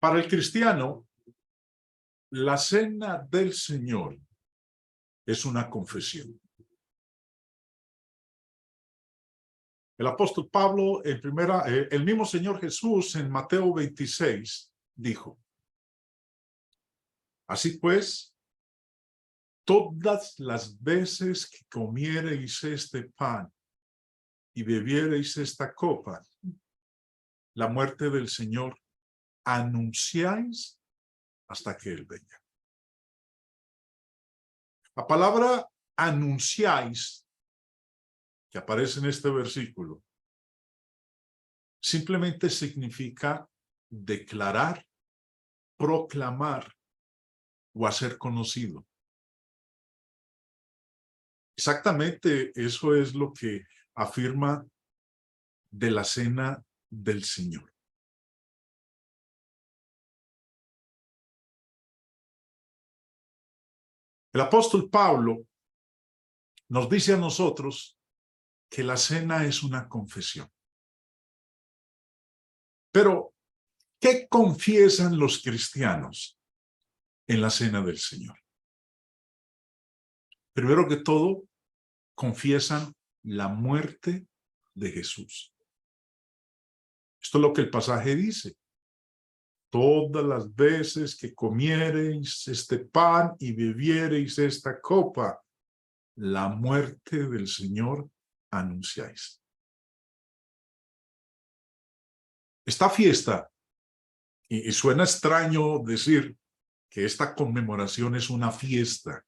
Para el cristiano, la cena del Señor es una confesión. El apóstol Pablo, el mismo Señor Jesús en Mateo 26 dijo: así pues, todas las veces que comiereis este pan y bebiereis esta copa, la muerte del Señor anunciáis hasta que Él venga. La palabra anunciáis, que aparece en este versículo, simplemente significa declarar, proclamar o hacer conocido. Exactamente eso es lo que afirma de la cena del Señor. El apóstol Pablo nos dice a nosotros que la cena es una confesión. Pero, ¿qué confiesan los cristianos en la cena del Señor? Primero que todo, confiesan la muerte de Jesús. Esto es lo que el pasaje dice. Todas las veces que comiereis este pan y bebiereis esta copa, la muerte del Señor anunciáis. Esta fiesta, y suena extraño decir que esta conmemoración es una fiesta.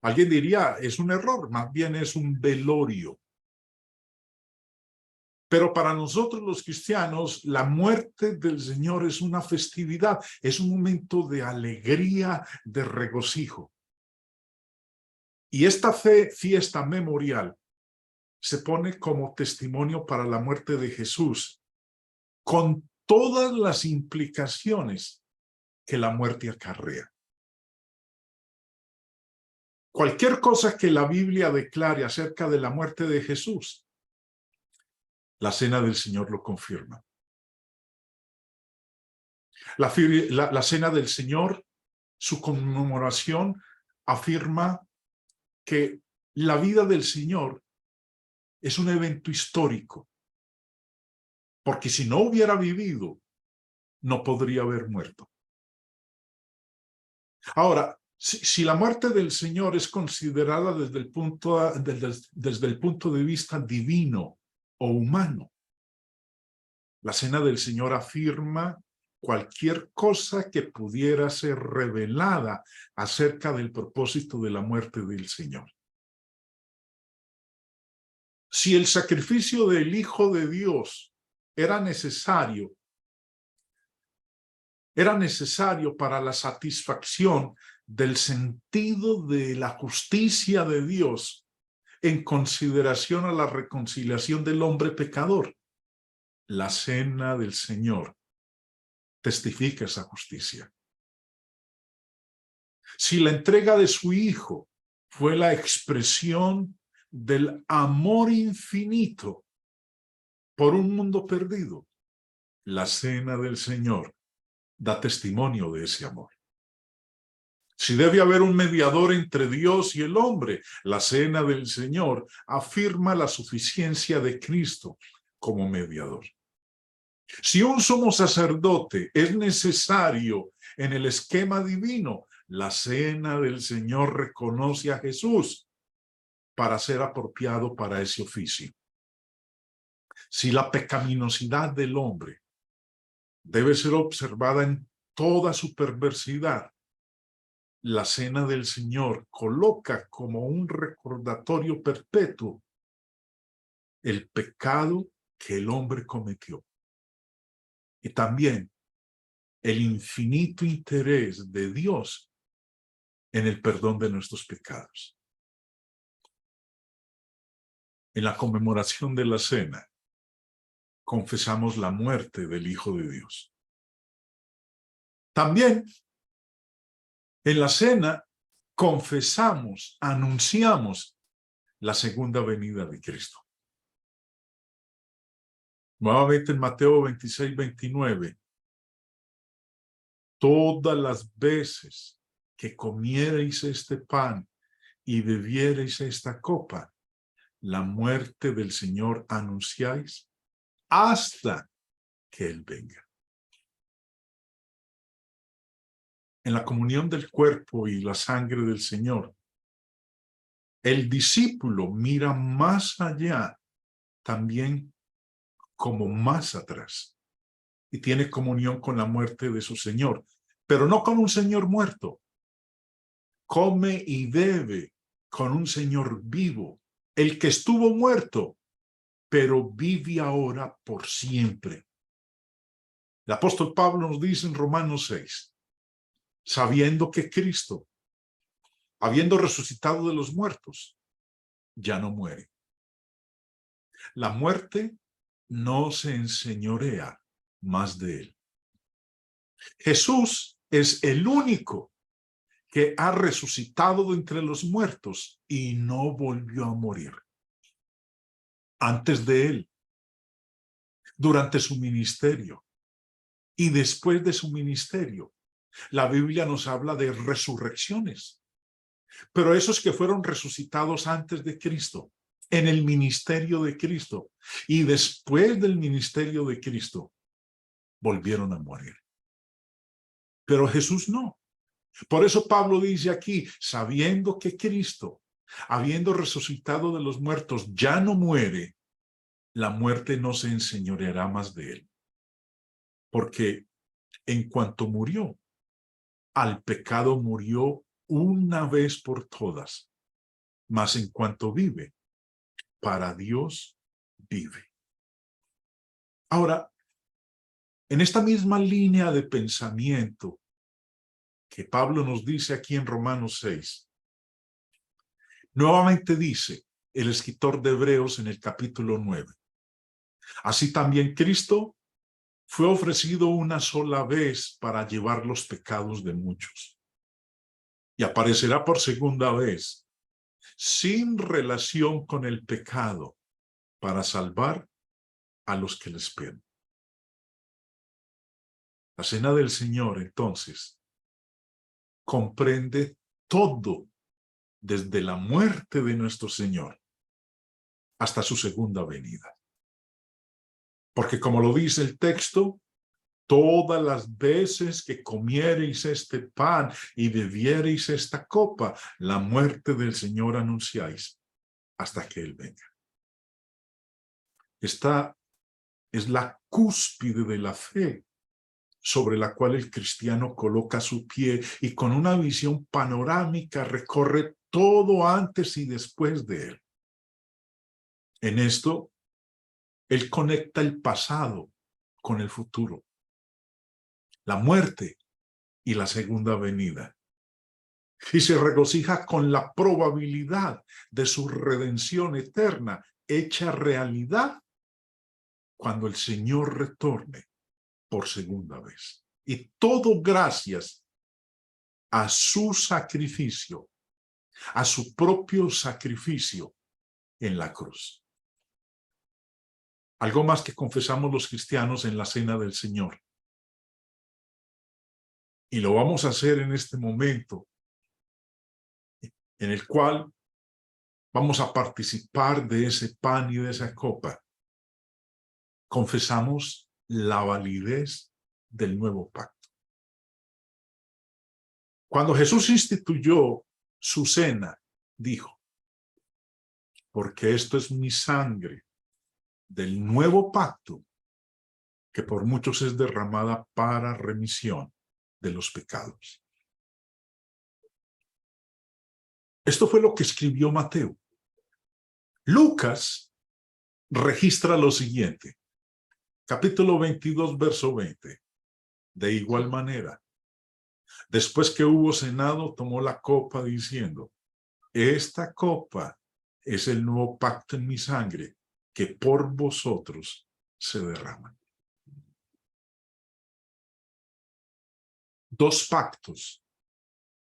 Alguien diría, es un error, más bien es un velorio. Pero para nosotros los cristianos, la muerte del Señor es una festividad, es un momento de alegría, de regocijo. Y esta fiesta memorial se pone como testimonio para la muerte de Jesús, con todas las implicaciones que la muerte acarrea. Cualquier cosa que la Biblia declare acerca de la muerte de Jesús, la cena del Señor lo confirma. La cena del Señor, su conmemoración, afirma que la vida del Señor es un evento histórico, porque si no hubiera vivido, no podría haber muerto. Ahora, si la muerte del Señor es considerada desde el punto de vista divino o humano, la cena del Señor afirma cualquier cosa que pudiera ser revelada acerca del propósito de la muerte del Señor. Si el sacrificio del Hijo de Dios era necesario para la satisfacción del sentido de la justicia de Dios en consideración a la reconciliación del hombre pecador, la cena del Señor testifica esa justicia. Si la entrega de su Hijo fue la expresión del amor infinito por un mundo perdido, la cena del Señor da testimonio de ese amor. Si debe haber un mediador entre Dios y el hombre, la cena del Señor afirma la suficiencia de Cristo como mediador. Si un sumo sacerdote es necesario en el esquema divino, la cena del Señor reconoce a Jesús para ser apropiado para ese oficio. Si la pecaminosidad del hombre debe ser observada en toda su perversidad, la cena del Señor coloca como un recordatorio perpetuo el pecado que el hombre cometió y también el infinito interés de Dios en el perdón de nuestros pecados. En la conmemoración de la cena, confesamos la muerte del Hijo de Dios. También, en la cena, confesamos, anunciamos la segunda venida de Cristo. Nuevamente en Mateo 26, 29, todas las veces que comiereis este pan y bebiereis esta copa, la muerte del Señor anunciáis hasta que Él venga. En la comunión del cuerpo y la sangre del Señor, el discípulo mira más allá también como más atrás y tiene comunión con la muerte de su Señor, pero no con un Señor muerto. Come y bebe con un Señor vivo, el que estuvo muerto, pero vive ahora por siempre. El apóstol Pablo nos dice en Romanos 6, sabiendo que Cristo, habiendo resucitado de los muertos, ya no muere. La muerte no se enseñorea más de él. Jesús es el único que ha resucitado de entre los muertos y no volvió a morir. Antes de él, durante su ministerio y después de su ministerio, la Biblia nos habla de resurrecciones. Pero esos que fueron resucitados antes de Cristo, en el ministerio de Cristo y después del ministerio de Cristo, volvieron a morir. Pero Jesús no. Por eso Pablo dice aquí, sabiendo que Cristo, habiendo resucitado de los muertos, ya no muere, la muerte no se enseñoreará más de él. Porque en cuanto murió, al pecado murió una vez por todas, mas en cuanto vive, para Dios vive. Ahora, en esta misma línea de pensamiento que Pablo nos dice aquí en Romanos 6, nuevamente dice el escritor de Hebreos en el capítulo 9, así también Cristo fue ofrecido una sola vez para llevar los pecados de muchos y aparecerá por segunda vez sin relación con el pecado para salvar a los que le esperan. La cena del Señor, entonces, comprende todo desde la muerte de nuestro Señor hasta su segunda venida. Porque como lo dice el texto, todas las veces que comiereis este pan y bebiereis esta copa, la muerte del Señor anunciáis hasta que Él venga. Esta es la cúspide de la fe sobre la cual el cristiano coloca su pie y con una visión panorámica recorre todo antes y después de él. En esto, él conecta el pasado con el futuro, la muerte y la segunda venida. Y se regocija con la probabilidad de su redención eterna, hecha realidad cuando el Señor retorne por segunda vez. Y todo gracias a su sacrificio, a su propio sacrificio en la cruz. Algo más que confesamos los cristianos en la cena del Señor. Y lo vamos a hacer en este momento, en el cual vamos a participar de ese pan y de esa copa. Confesamos la validez del nuevo pacto. Cuando Jesús instituyó su cena, dijo, porque esto es mi sangre del nuevo pacto, que por muchos es derramada para remisión de los pecados. Esto fue lo que escribió Mateo. Lucas registra lo siguiente, capítulo 22, verso 20. De igual manera, después que hubo cenado, tomó la copa diciendo, esta copa es el nuevo pacto en mi sangre, que por vosotros se derrama. Dos pactos,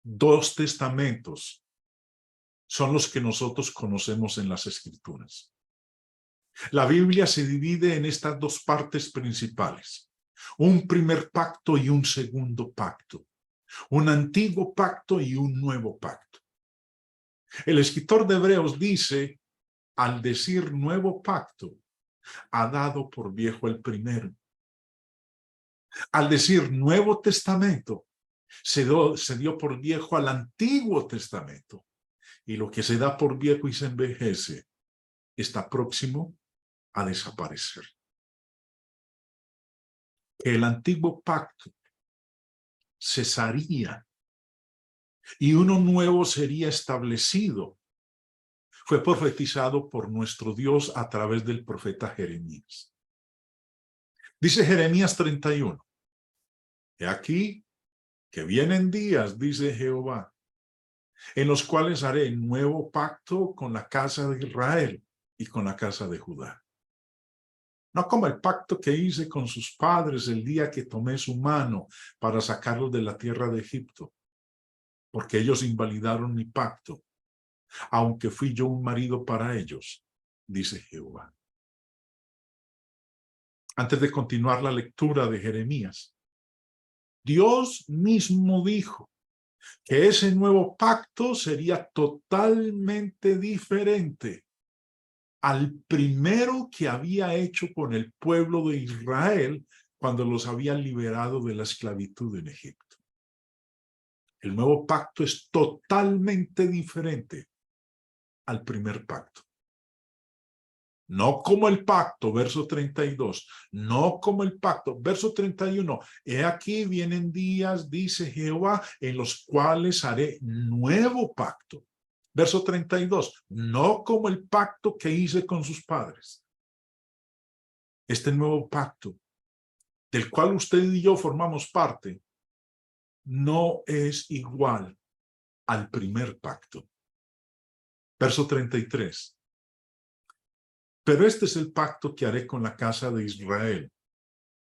dos testamentos son los que nosotros conocemos en las Escrituras. La Biblia se divide en estas dos partes principales. un primer pacto y un segundo pacto, un antiguo pacto y un nuevo pacto. El escritor de Hebreos dice, al decir nuevo pacto, ha dado por viejo el primero. Al decir Nuevo Testamento, se dio por viejo al Antiguo Testamento. Y lo que se da por viejo y se envejece está próximo a desaparecer. El antiguo pacto cesaría y uno nuevo sería establecido. Fue profetizado por nuestro Dios a través del profeta Jeremías. Dice Jeremías 31. He aquí que vienen días, dice Jehová, en los cuales haré nuevo pacto con la casa de Israel y con la casa de Judá. No como el pacto que hice con sus padres el día que tomé su mano para sacarlos de la tierra de Egipto, porque ellos invalidaron mi pacto, aunque fui yo un marido para ellos, dice Jehová. Antes de continuar la lectura de Jeremías, Dios mismo dijo que ese nuevo pacto sería totalmente diferente al primero que había hecho con el pueblo de Israel cuando los había liberado de la esclavitud en Egipto. El nuevo pacto es totalmente diferente al primer pacto. No como el pacto, verso 32, no como el pacto, verso 31. He aquí vienen días, dice Jehová, en los cuales haré nuevo pacto. Verso 32, no como el pacto que hice con sus padres. Este nuevo pacto, del cual usted y yo formamos parte, no es igual al primer pacto. Verso 33. Pero este es el pacto que haré con la casa de Israel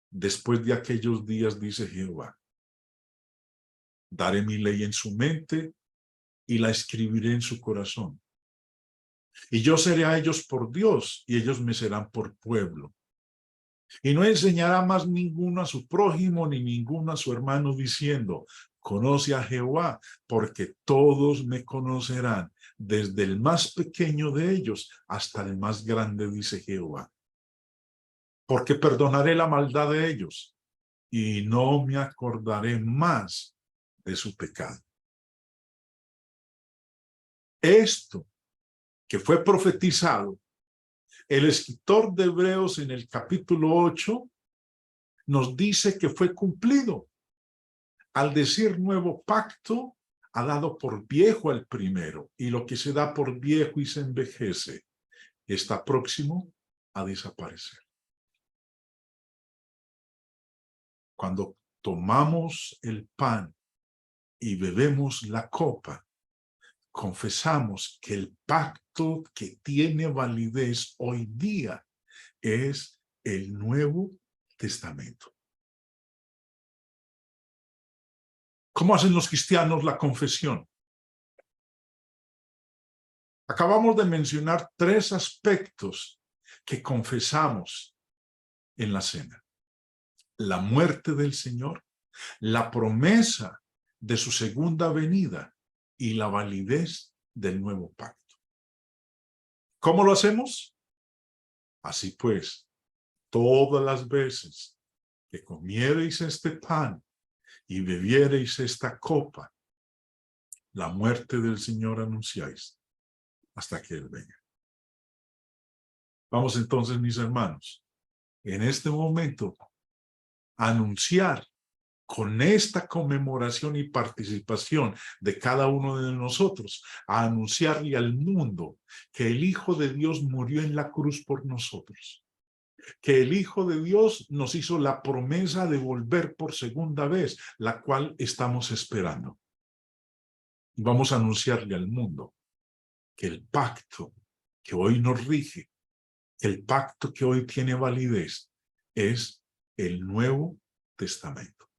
después de aquellos días, dice Jehová. Daré mi ley en su mente y la escribiré en su corazón. Y yo seré a ellos por Dios y ellos me serán por pueblo. Y no enseñará más ninguno a su prójimo ni ninguno a su hermano diciendo, conoce a Jehová, porque todos me conocerán, desde el más pequeño de ellos hasta el más grande, dice Jehová. Porque perdonaré la maldad de ellos y no me acordaré más de su pecado. Esto que fue profetizado, el escritor de Hebreos en el capítulo 8 nos dice que fue cumplido. Al decir nuevo pacto, ha dado por viejo el primero, y lo que se da por viejo y se envejece está próximo a desaparecer. Cuando tomamos el pan y bebemos la copa, confesamos que el pacto que tiene validez hoy día es el Nuevo Testamento. ¿Cómo hacen los cristianos la confesión? Acabamos de mencionar 3 aspectos que confesamos en la cena. La muerte del Señor, la promesa de su segunda venida y la validez del nuevo pacto. ¿Cómo lo hacemos? Así pues, todas las veces que comiereis este pan y bebiereis esta copa, la muerte del Señor anunciáis hasta que Él venga. Vamos entonces, mis hermanos, en este momento a anunciar con esta conmemoración y participación de cada uno de nosotros, a anunciarle al mundo que el Hijo de Dios murió en la cruz por nosotros, que el Hijo de Dios nos hizo la promesa de volver por segunda vez, la cual estamos esperando. Y vamos a anunciarle al mundo que el pacto que hoy nos rige, que el pacto que hoy tiene validez, es el Nuevo Testamento.